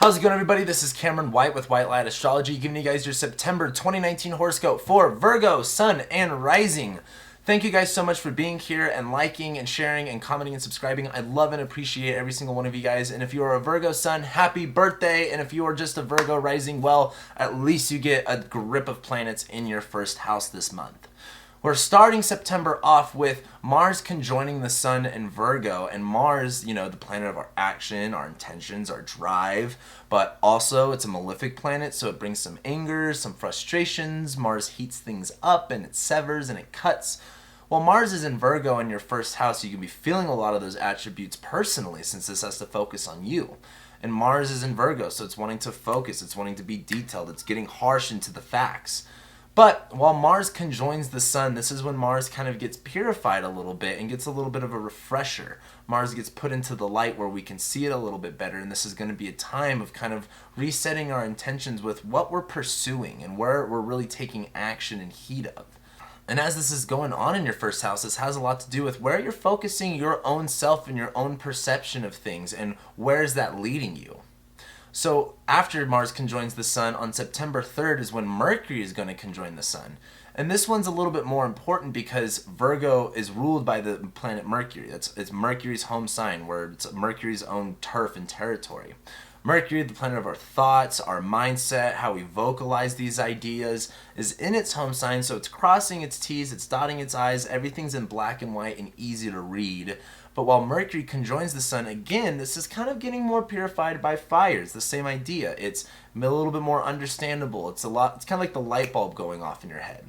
How's it going, everybody? This is Cameron White with White Light Astrology, giving you guys your September 2019 horoscope for Virgo, Sun, and Rising. Thank you guys so much for being here and liking and sharing and commenting and subscribing. I love and appreciate every single one of you guys. And if you are a Virgo Sun, happy birthday. And if you are just a Virgo Rising, well, at least you get a grip of planets in your first house this month. We're starting September off with Mars conjoining the Sun in Virgo, and Mars, you know, the planet of our action, our intentions, our drive, but also it's a malefic planet, so it brings some anger, some frustrations. Mars heats things up and it severs and it cuts. While Mars is in Virgo in your first house, you can be feeling a lot of those attributes personally, since this has to focus on you. And Mars is in Virgo, so it's wanting to focus, it's wanting to be detailed, it's getting harsh into the facts. But while Mars conjoins the Sun, this is when Mars kind of gets purified a little bit and gets a little bit of a refresher. Mars gets put into the light where we can see it a little bit better, and this is going to be a time of kind of resetting our intentions with what we're pursuing and where we're really taking action and heed of. And as this is going on in your first house, this has a lot to do with where you're focusing your own self and your own perception of things, and where is that leading you. So after Mars conjoins the Sun, on September 3rd is when Mercury is going to conjoin the Sun. And this one's a little bit more important because Virgo is ruled by the planet Mercury. It's Mercury's home sign, where it's Mercury's own turf and territory. Mercury, the planet of our thoughts, our mindset, how we vocalize these ideas, is in its home sign, so it's crossing its T's, it's dotting its I's, everything's in black and white and easy to read. But while Mercury conjoins the Sun, again, this is kind of getting more purified by fire. It's the same idea. It's a little bit more understandable. It's kind of like the light bulb going off in your head.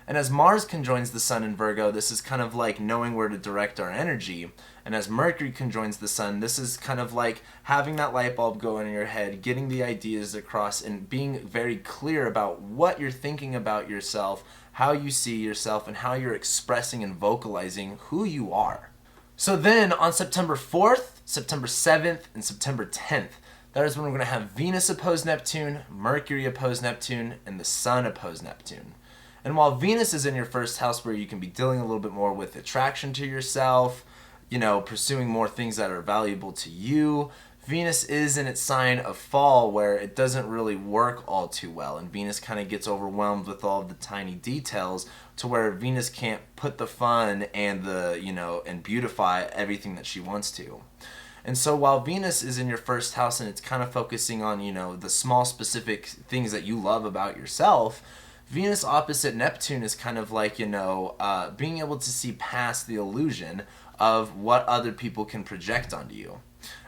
And as Mars conjoins the Sun in Virgo, this is kind of like knowing where to direct our energy. And as Mercury conjoins the Sun, this is kind of like having that light bulb go in your head, getting the ideas across, and being very clear about what you're thinking about yourself, how you see yourself, and how you're expressing and vocalizing who you are. So then on September 4th, September 7th, and September 10th, that is when we're going to have Venus oppose Neptune, Mercury oppose Neptune, and the Sun oppose Neptune. And while Venus is in your first house, where you can be dealing a little bit more with attraction to yourself, you know, pursuing more things that are valuable to you, Venus is in its sign of fall, where it doesn't really work all too well, and Venus kind of gets overwhelmed with all of the tiny details, to where Venus can't put the fun and and beautify everything that she wants to. And so while Venus is in your first house and it's kind of focusing on, the small specific things that you love about yourself, Venus opposite Neptune is kind of like, being able to see past the illusion of what other people can project onto you.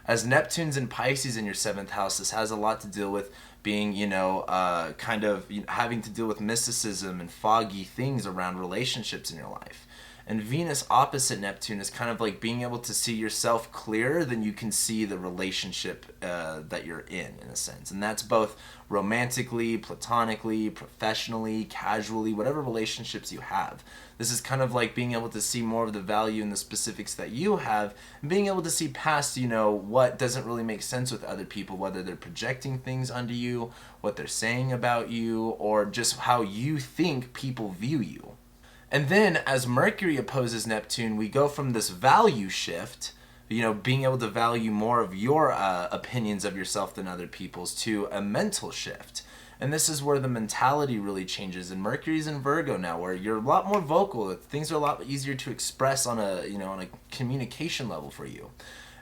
As Neptune's in Pisces in your 7th house, this has a lot to deal with being, having to deal with mysticism and foggy things around relationships in your life. And Venus opposite Neptune is kind of like being able to see yourself clearer than you can see the relationship that you're in a sense. And that's both romantically, platonically, professionally, casually, whatever relationships you have. This is kind of like being able to see more of the value in the specifics that you have, and being able to see past, what doesn't really make sense with other people, whether they're projecting things onto you, what they're saying about you, or just how you think people view you. And then as Mercury opposes Neptune, we go from this value shift, being able to value more of your opinions of yourself than other people's, to a mental shift. And this is where the mentality really changes. And Mercury's in Virgo now, where you're a lot more vocal. Things are a lot easier to express on a communication level for you.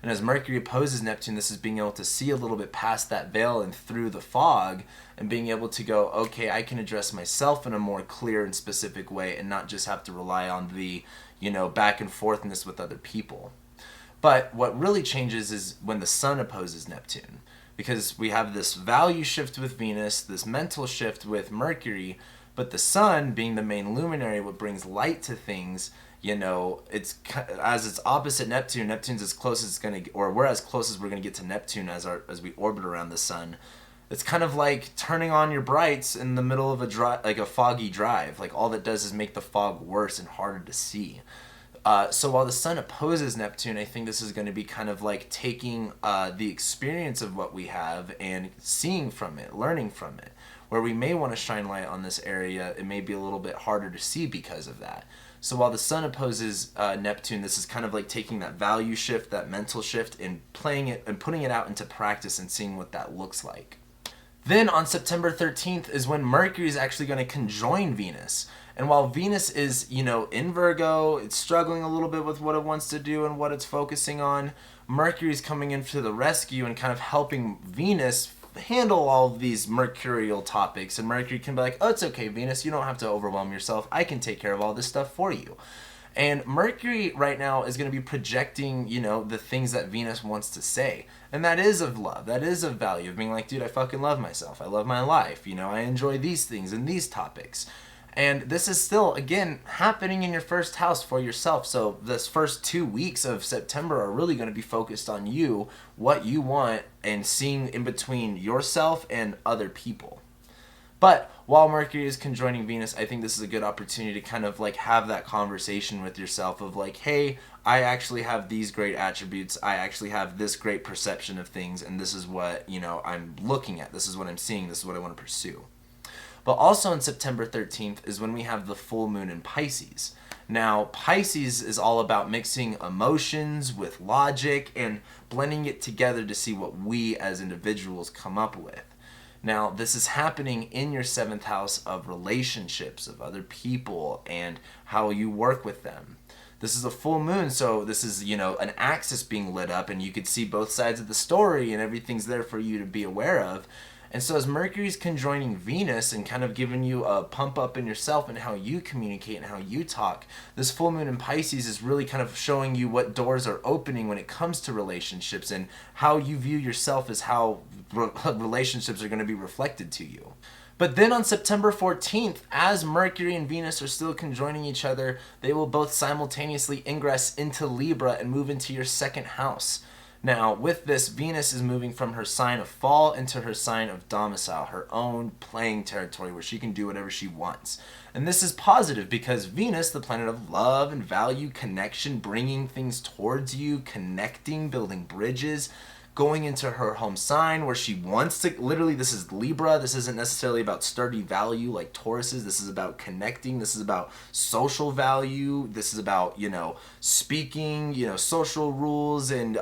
And as Mercury opposes Neptune, this is being able to see a little bit past that veil and through the fog, and being able to go, okay, I can address myself in a more clear and specific way, and not just have to rely on the, back and forthness with other people. But what really changes is when the Sun opposes Neptune, because we have this value shift with Venus, this mental shift with Mercury, but the Sun, being the main luminary, what brings light to things, it's as it's opposite Neptune. Neptune's as close as it's gonna, or we're as close as we're gonna get to Neptune as we orbit around the Sun. It's kind of like turning on your brights in the middle of a foggy drive. Like, all that does is make the fog worse and harder to see. So while the Sun opposes Neptune, I think this is going to be kind of like taking the experience of what we have and seeing from it, learning from it. Where we may want to shine light on this area, it may be a little bit harder to see because of that. So while the sun opposes Neptune, this is kind of like taking that value shift, that mental shift, and playing it and putting it out into practice and seeing what that looks like. Then on September 13th is when Mercury is actually going to conjoin Venus. And while Venus is, in Virgo, it's struggling a little bit with what it wants to do and what it's focusing on, Mercury is coming in to the rescue and kind of helping Venus handle all of these mercurial topics. And Mercury can be like, oh, it's okay, Venus, you don't have to overwhelm yourself. I can take care of all this stuff for you. And Mercury right now is going to be projecting, the things that Venus wants to say. And that is of love. That is of value, of being like, dude, I fucking love myself. I love my life. I enjoy these things and these topics. And this is still, again, happening in your first house for yourself. So this first 2 weeks of September are really going to be focused on you, what you want, and seeing in between yourself and other people. But while Mercury is conjoining Venus, I think this is a good opportunity to kind of like have that conversation with yourself of like, hey, I actually have these great attributes. I actually have this great perception of things. And this is what, I'm looking at. This is what I'm seeing. This is what I want to pursue. But also on September 13th is when we have the full moon in Pisces. Now, Pisces is all about mixing emotions with logic and blending it together to see what we as individuals come up with. Now, this is happening in your 7th house of relationships, of other people, and how you work with them. This is a full moon, so this is, an axis being lit up, and you could see both sides of the story, and everything's there for you to be aware of. And so as Mercury's conjoining Venus and kind of giving you a pump up in yourself and how you communicate and how you talk, this full moon in Pisces is really kind of showing you what doors are opening when it comes to relationships and how you view yourself as how relationships are going to be reflected to you. But then on September 14th, as Mercury and Venus are still conjoining each other, they will both simultaneously ingress into Libra and move into your 2nd house. Now, with this, Venus is moving from her sign of fall into her sign of domicile, her own playing territory where she can do whatever she wants. And this is positive because Venus, the planet of love and value, connection, bringing things towards you, connecting, building bridges, going into her home sign where she wants to, literally, this is Libra. This isn't necessarily about sturdy value like Tauruses. This is about connecting. This is about social value. This is about, speaking, social rules and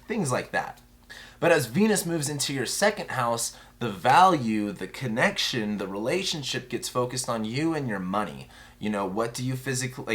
things like that. But as Venus moves into your 2nd house, the value, the connection, the relationship gets focused on you and your money. What do you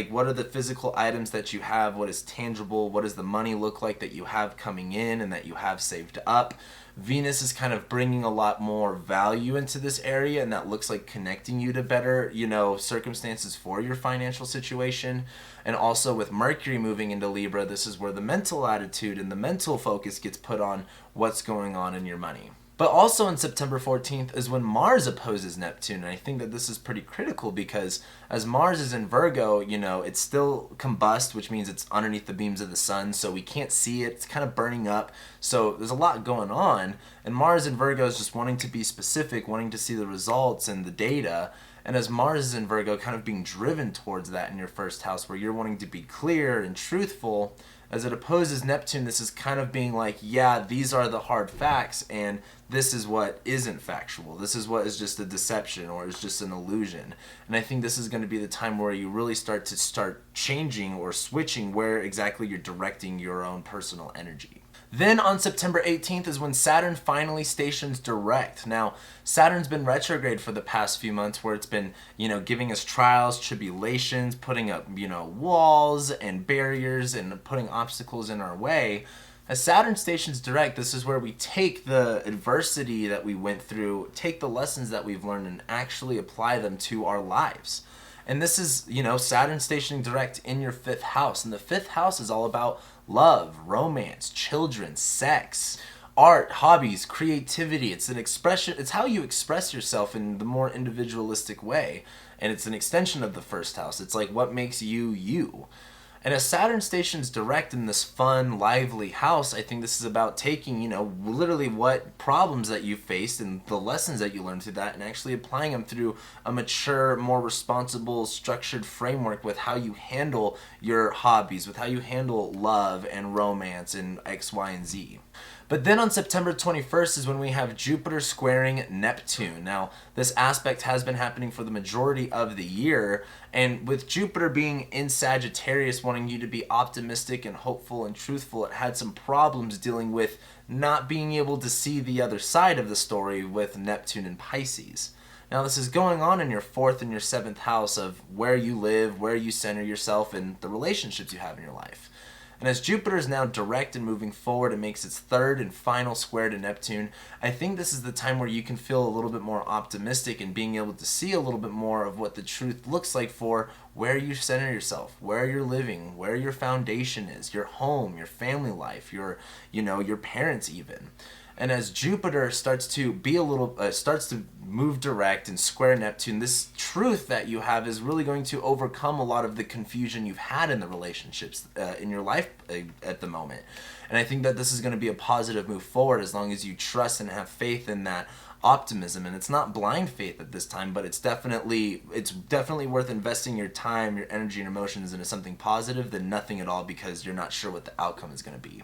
what are the physical items that you have? What is tangible? What does the money look like that you have coming in and that you have saved up? Venus is kind of bringing a lot more value into this area, and that looks like connecting you to better, circumstances for your financial situation. And also with Mercury moving into Libra, this is where the mental attitude and the mental focus gets put on what's going on in your money. But also on September 14th is when Mars opposes Neptune. And I think that this is pretty critical because as Mars is in Virgo, it's still combust, which means it's underneath the beams of the sun. So we can't see it. It's kind of burning up. So there's a lot going on. And Mars in Virgo is just wanting to be specific, wanting to see the results and the data. And as Mars is in Virgo, kind of being driven towards that in your 1st house where you're wanting to be clear and truthful. As it opposes Neptune, this is kind of being like, yeah, these are the hard facts, and this is what isn't factual. This is what is just a deception or is just an illusion. And I think this is going to be the time where you really start changing or switching where exactly you're directing your own personal energy. Then on September 18th is when Saturn finally stations direct. Now, Saturn's been retrograde for the past few months where it's been, giving us trials, tribulations, putting up, walls and barriers and putting obstacles in our way. As Saturn stations direct, this is where we take the adversity that we went through, take the lessons that we've learned and actually apply them to our lives. And this is, Saturn stationing direct in your 5th house. And the 5th house is all about love, romance, children, sex, art, hobbies, creativity. It's an expression. It's how you express yourself in the more individualistic way. And it's an extension of the 1st house. It's like what makes you you. And as Saturn stations direct in this fun, lively house, I think this is about taking, literally what problems that you faced and the lessons that you learned through that and actually applying them through a mature, more responsible, structured framework with how you handle your hobbies, with how you handle love and romance and X, Y, and Z. But then on September 21st is when we have Jupiter squaring Neptune. Now, this aspect has been happening for the majority of the year, and with Jupiter being in Sagittarius, wanting you to be optimistic and hopeful and truthful, it had some problems dealing with not being able to see the other side of the story with Neptune and Pisces. Now, this is going on in your 4th and your 7th house of where you live, where you center yourself, and the relationships you have in your life. And as Jupiter is now direct and moving forward and makes its 3rd and final square to Neptune, I think this is the time where you can feel a little bit more optimistic and being able to see a little bit more of what the truth looks like for where you center yourself, where you're living, where your foundation is, your home, your family life, your parents even. And as Jupiter starts to starts to move direct and square Neptune, this truth that you have is really going to overcome a lot of the confusion you've had in the relationships in your life at the moment. And I think that this is going to be a positive move forward as long as you trust and have faith in that optimism. And it's not blind faith at this time, but it's definitely worth investing your time, your energy, and emotions into something positive than nothing at all, because you're not sure what the outcome is going to be.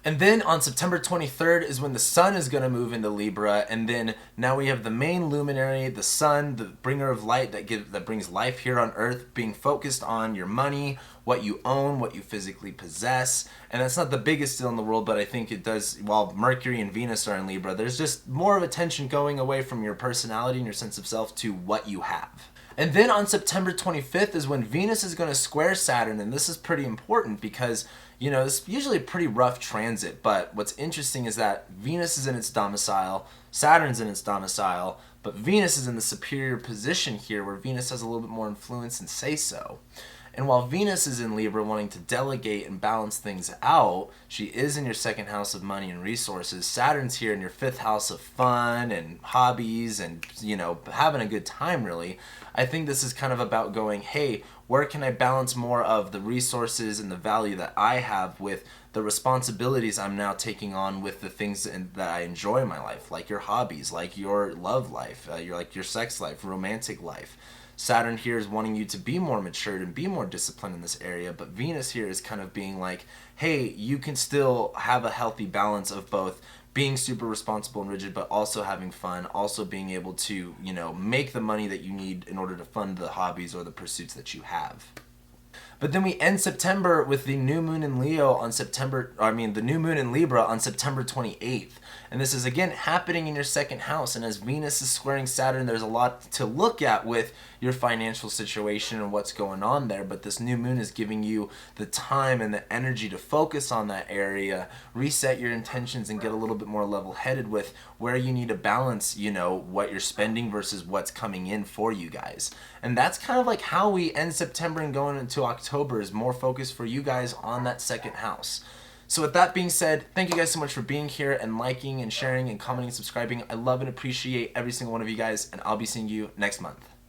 And then on September 23rd is when the sun is going to move into Libra, and then now we have the main luminary, the sun, the bringer of light that brings life here on earth, being focused on your money, what you own, what you physically possess. And that's not the biggest deal in the world, but I think it does, while Mercury and Venus are in Libra, there's just more of attention going away from your personality and your sense of self to what you have. And then on September 25th is when Venus is going to square Saturn, and this is pretty important because, it's usually a pretty rough transit, but what's interesting is that Venus is in its domicile, Saturn's in its domicile, but Venus is in the superior position here where Venus has a little bit more influence and say-so. And while Venus is in Libra wanting to delegate and balance things out, she is in your 2nd house of money and resources. Saturn's here in your 5th house of fun and hobbies and, having a good time, really. I think this is kind of about going, hey, where can I balance more of the resources and the value that I have with the responsibilities I'm now taking on with the things that I enjoy in my life, like your hobbies, like your love life, your sex life, romantic life. Saturn here is wanting you to be more matured and be more disciplined in this area, but Venus here is kind of being like, hey, you can still have a healthy balance of both being super responsible and rigid, but also having fun, also being able to, make the money that you need in order to fund the hobbies or the pursuits that you have. But then we end September with the new moon in Libra on September 28th. And this is again happening in your 2nd house. And as Venus is squaring Saturn, there's a lot to look at with your financial situation and what's going on there. But this new moon is giving you the time and the energy to focus on that area, reset your intentions, and get a little bit more level-headed with where you need to balance, what you're spending versus what's coming in for you guys. And that's kind of like how we end September and going into October is more focused for you guys on that 2nd house. So with that being said, thank you guys so much for being here and liking and sharing and commenting and subscribing. I love and appreciate every single one of you guys, and I'll be seeing you next month.